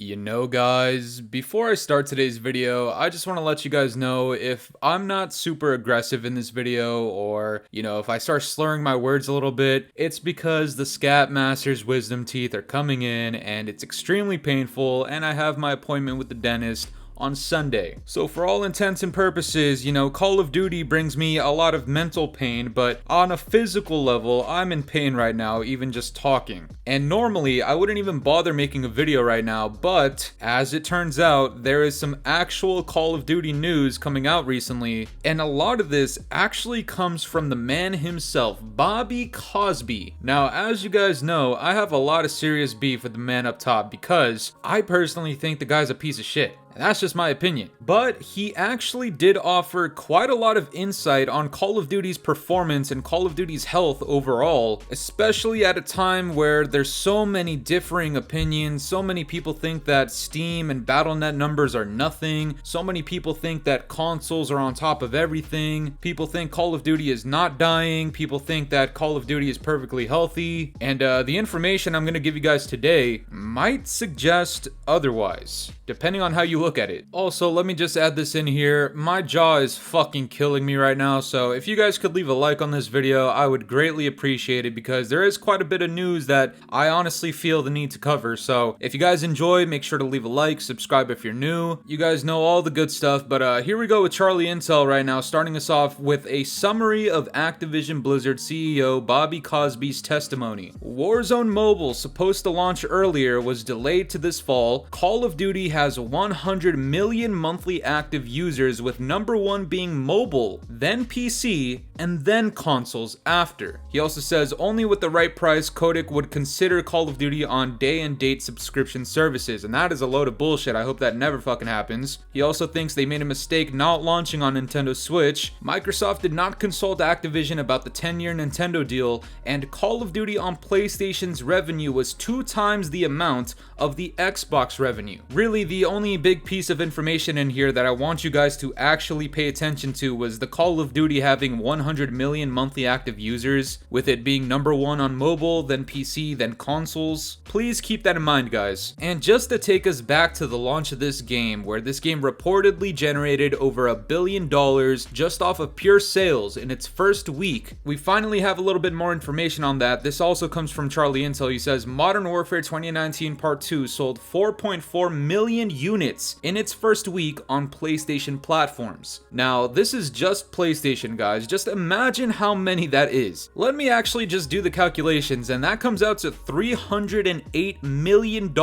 Guys, before I start today's video, I just want to let you guys know if I'm not super aggressive in this video or, if I start slurring my words a little bit, it's because the Scat Master's wisdom teeth are coming in and it's extremely painful and I have my appointment with the dentist on Sunday. So for all intents and purposes, Call of Duty brings me a lot of mental pain, but on a physical level, I'm in pain right now, even just talking. And normally, I wouldn't even bother making a video right now, but as it turns out, there is some actual Call of Duty news coming out recently, and a lot of this actually comes from the man himself, Bobby Cosby. Now, as you guys know, I have a lot of serious beef with the man up top because I personally think the guy's a piece of shit. And that's just my opinion. But he actually did offer quite a lot of insight on Call of Duty's performance and Call of Duty's health overall, especially at a time where there's so many differing opinions. So many people think that Steam and Battle.net numbers are nothing. So many people think that consoles are on top of everything. People think Call of Duty is not dying. People think that Call of Duty is perfectly healthy. And the information I'm going to give you guys today might suggest otherwise, depending on how you look at it. Also, let me just add this in here. My jaw is fucking killing me right now, so if you guys could leave a like on this video, I would greatly appreciate it because there is quite a bit of news that I honestly feel the need to cover. So if you guys enjoy, make sure to leave a like, subscribe if you're new. You guys know all the good stuff, but here we go with Charlie Intel right now, starting us off with a summary of Activision Blizzard CEO Bobby Cosby's testimony. Warzone Mobile, supposed to launch earlier, was delayed to this fall. Call of Duty has 100 million monthly active users, with number one being mobile, then PC, and then consoles after. He also says only with the right price, Kotick would consider Call of Duty on day and date subscription services, and that is a load of bullshit. I hope that never fucking happens. He also thinks they made a mistake not launching on Nintendo Switch. Microsoft did not consult Activision about the 10-year Nintendo deal, and Call of Duty on PlayStation's revenue was 2 times the amount of the Xbox revenue. Really, the only big piece of information in here that I want you guys to actually pay attention to was the Call of Duty having 100 million monthly active users, with it being number one on mobile, then PC, then consoles. Please keep that in mind, guys. And just to take us back to the launch of this game, where this game reportedly generated over $1 billion just off of pure sales in its first week, we finally have a little bit more information on that. This also comes from Charlie Intel. He says Modern Warfare 2019 Part 2 sold 4.4 million units in its first week on PlayStation platforms. Now, this is just PlayStation, guys. Just imagine how many that is. Let me actually just do the calculations, and that comes out to $308 million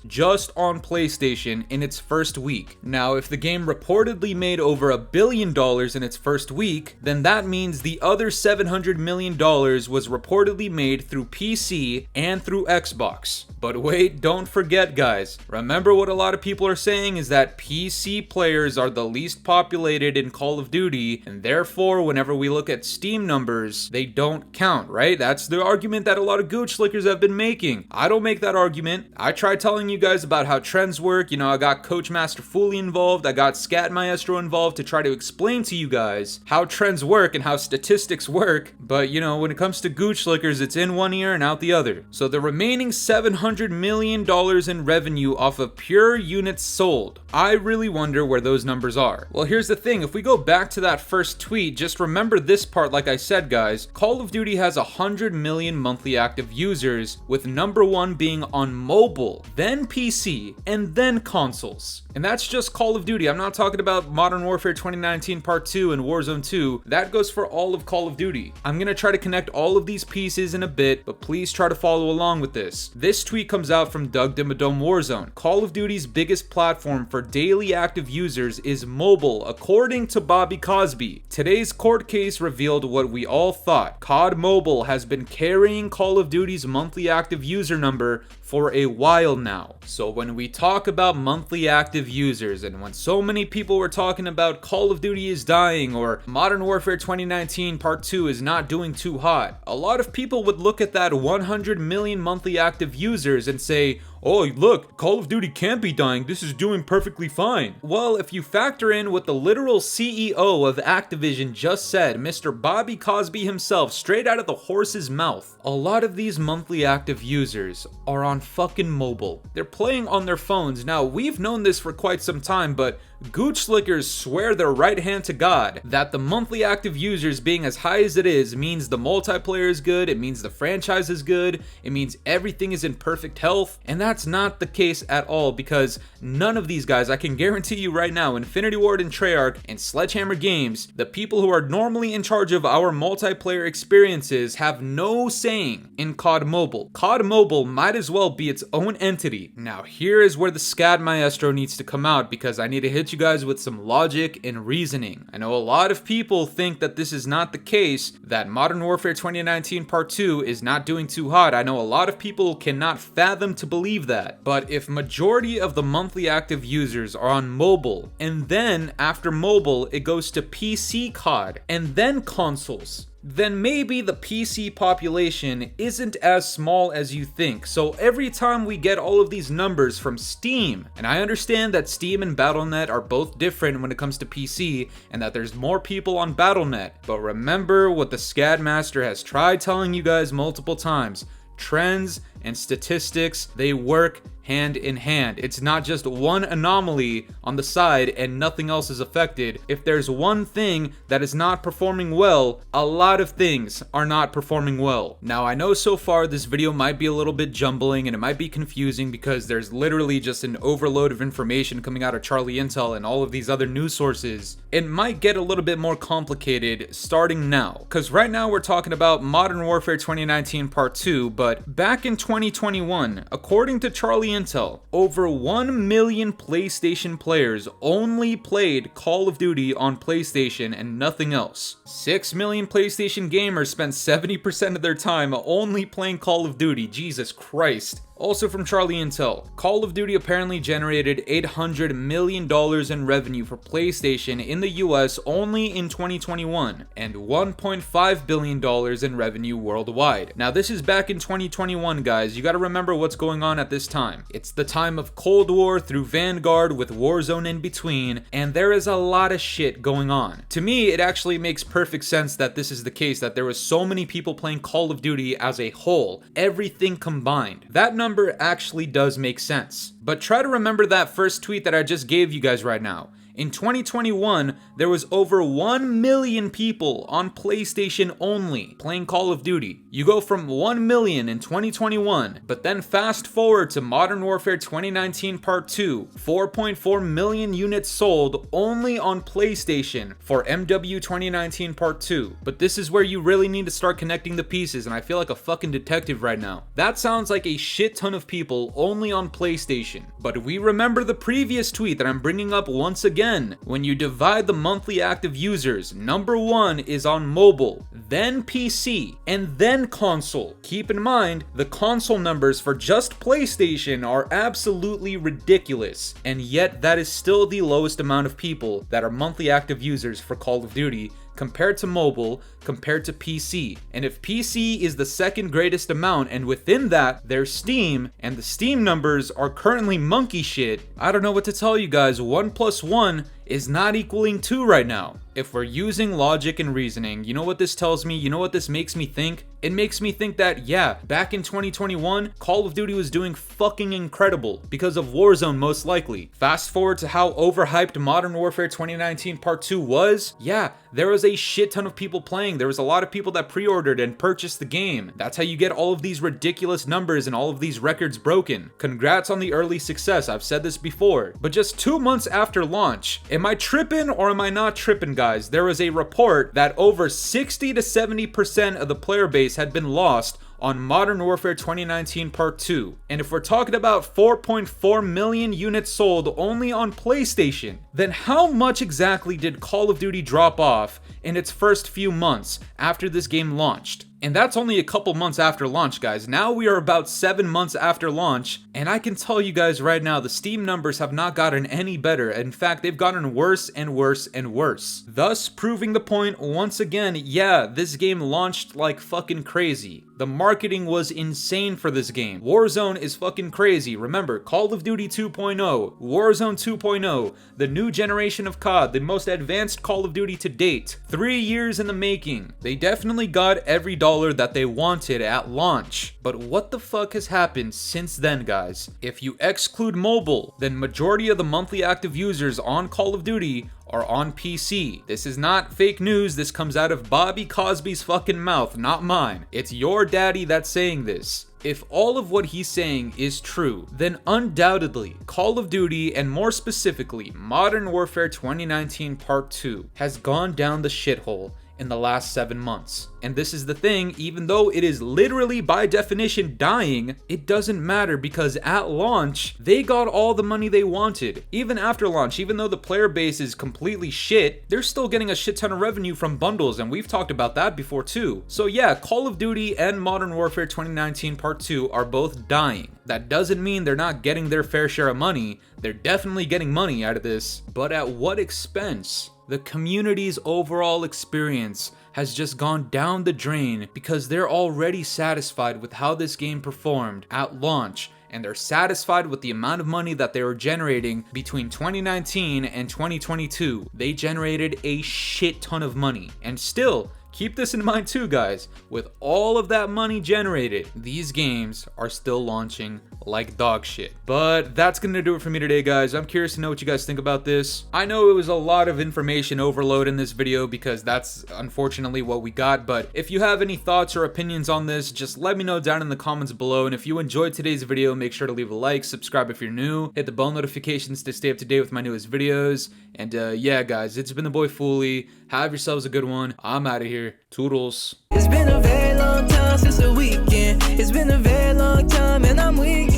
just on PlayStation in its first week. Now, if the game reportedly made over $1 billion in its first week, then that means the other $700 million was reportedly made through PC and through Xbox. But wait, don't forget, guys. Remember what a lot of people are saying is that PC players are the least populated in Call of Duty, and therefore whenever we look at Steam numbers, they don't count, right? That's the argument that a lot of gooch slickers have been making. I don't make that argument. I tried telling you guys about how trends work. I got Coach Master Fooly involved, I got Scat Maestro involved to try to explain to you guys how trends work and how statistics work, but when it comes to gooch slickers, it's in one ear and out the other. So the remaining $700 million in revenue off of pure units sold, I really wonder where those numbers are. Well, here's the thing. If we go back to that first tweet, just remember this part. Like I said, guys, Call of Duty has 100 million monthly active users, with number one being on mobile, then PC, and then consoles. And that's just Call of Duty. I'm not talking about Modern Warfare 2019 Part 2 and Warzone 2. That goes for all of Call of Duty. I'm gonna try to connect all of these pieces in a bit, but please try to follow along with this. This tweet comes out from Doug Dimmadome Warzone. Call of Duty's biggest platform for daily active users is mobile, according to Bobby Cosby. Today's court case revealed what we all thought. COD Mobile has been carrying Call of Duty's monthly active user number for a while now. So when we talk about monthly active users, and when so many people were talking about Call of Duty is dying or Modern Warfare 2019 Part 2 is not doing too hot, a lot of people would look at that 100 million monthly active users and say, oh look, Call of Duty can't be dying, this is doing perfectly fine. Well, if you factor in what the literal CEO of Activision just said, Mr. Bobby Cosby himself, straight out of the horse's mouth, a lot of these monthly active users are on fucking mobile. They're playing on their phones. Now, we've known this for quite some time, but Gooch Slickers swear their right hand to God that the monthly active users being as high as it is means the multiplayer is good, it means the franchise is good, it means everything is in perfect health, and that's not the case at all, because none of these guys, I can guarantee you right now, Infinity Ward and Treyarch and Sledgehammer Games, the people who are normally in charge of our multiplayer experiences, have no saying in COD Mobile. COD Mobile might as well be its own entity. Now here is where the SCAD maestro needs to come out, because I need to hit you guys with some logic and reasoning. I know a lot of people think that this is not the case, that Modern Warfare 2019 Part 2 is not doing too hot. I know a lot of people cannot fathom to believe that. But if majority of the monthly active users are on mobile, and then after mobile it goes to PC COD, and then consoles, then maybe the PC population isn't as small as you think. So every time we get all of these numbers from Steam, and I understand that Steam and Battle.net are both different when it comes to PC, and that there's more people on Battle.net, but remember what the SCAD Master has tried telling you guys multiple times: trends and statistics, they work hand in hand. It's not just one anomaly on the side and nothing else is affected. If there's one thing that is not performing well, a lot of things are not performing well. Now, I know so far this video might be a little bit jumbling and it might be confusing because there's literally just an overload of information coming out of Charlie Intel and all of these other news sources. It might get a little bit more complicated starting now, because right now we're talking about Modern Warfare 2019 Part 2, but back in 2021, according to Charlie Intel, over 1 million PlayStation players only played Call of Duty on PlayStation and nothing else. 6 million PlayStation gamers spent 70% of their time only playing Call of Duty. Jesus Christ. Also from Charlie Intel, Call of Duty apparently generated $800 million in revenue for PlayStation in the US only in 2021, and $1.5 billion in revenue worldwide. Now this is back in 2021, guys. You gotta remember what's going on at this time. It's the time of Cold War through Vanguard with Warzone in between, and there is a lot of shit going on. To me, it actually makes perfect sense that this is the case, that there was so many people playing Call of Duty as a whole, everything combined. That number actually does make sense. But try to remember that first tweet that I just gave you guys right now. In 2021, there was over 1 million people on PlayStation only playing Call of Duty. You go from 1 million in 2021, but then fast forward to Modern Warfare 2019 Part 2, 4.4 million units sold only on PlayStation for MW 2019 Part 2. But this is where you really need to start connecting the pieces, and I feel like a fucking detective right now. That sounds like a shit ton of people only on PlayStation. But we remember the previous tweet that I'm bringing up once again. When you divide the monthly active users, number 1 is on mobile, then PC, and then console. Keep in mind, the console numbers for just PlayStation are absolutely ridiculous, and yet that is still the lowest amount of people that are monthly active users for Call of Duty compared to mobile, compared to PC. And if PC is the second greatest amount, and within that, there's Steam, and the Steam numbers are currently monkey shit, I don't know what to tell you guys. 1 plus 1 is not equaling 2 right now. If we're using logic and reasoning, you know what this tells me? You know what this makes me think? It makes me think that, yeah, back in 2021, Call of Duty was doing fucking incredible because of Warzone most likely. Fast forward to how overhyped Modern Warfare 2019 Part 2 was, yeah, there was a shit ton of people playing. There was a lot of people that pre-ordered and purchased the game. That's how you get all of these ridiculous numbers and all of these records broken. Congrats on the early success, I've said this before. But just 2 months after launch, am I tripping or am I not tripping, guys? There was a report that over 60 to 70% of the player base had been lost on Modern Warfare 2019 Part 2. And if we're talking about 4.4 million units sold only on PlayStation, then how much exactly did Call of Duty drop off in its first few months after this game launched? And that's only a couple months after launch, guys. Now we are about 7 months after launch, and I can tell you guys right now, the Steam numbers have not gotten any better. In fact, they've gotten worse and worse and worse. Thus, proving the point once again, yeah, this game launched like fucking crazy. The marketing was insane for this game. Warzone is fucking crazy. Remember, Call of Duty 2.0, Warzone 2.0, the new generation of COD, the most advanced Call of Duty to date. 3 years in the making. They definitely got every dollar that they wanted at launch. But what the fuck has happened since then, guys? If you exclude mobile, then majority of the monthly active users on Call of Duty are on PC. This is not fake news. This comes out of Bobby Cosby's fucking mouth, not mine. It's your daddy that's saying this. If all of what he's saying is true, then undoubtedly Call of Duty, and more specifically Modern Warfare 2019 Part 2, has gone down the shithole in the last 7 months. And this is the thing, even though it is literally by definition dying, it doesn't matter because at launch, they got all the money they wanted. Even after launch, even though the player base is completely shit, they're still getting a shit ton of revenue from bundles, and we've talked about that before too. So yeah, Call of Duty and Modern Warfare 2019 Part 2 are both dying. That doesn't mean they're not getting their fair share of money. They're definitely getting money out of this, but at what expense? The community's overall experience has just gone down the drain because they're already satisfied with how this game performed at launch, and they're satisfied with the amount of money that they were generating between 2019 and 2022. They generated a shit ton of money, and still, keep this in mind too, guys, with all of that money generated, these games are still launching like dog shit. But that's gonna do it for me today, guys. I'm curious to know what you guys think about this. I know it was a lot of information overload in this video because that's unfortunately what we got, but if you have any thoughts or opinions on this, just let me know down in the comments below. And if you enjoyed today's video, make sure to leave a like, subscribe if you're new, hit the bell notifications to stay up to date with my newest videos. And yeah, guys, it's been the boy Fooly. Have yourselves a good one. I'm out of here. Toodles. It's been a very long time since the weekend. It's been a very long time and I'm weak.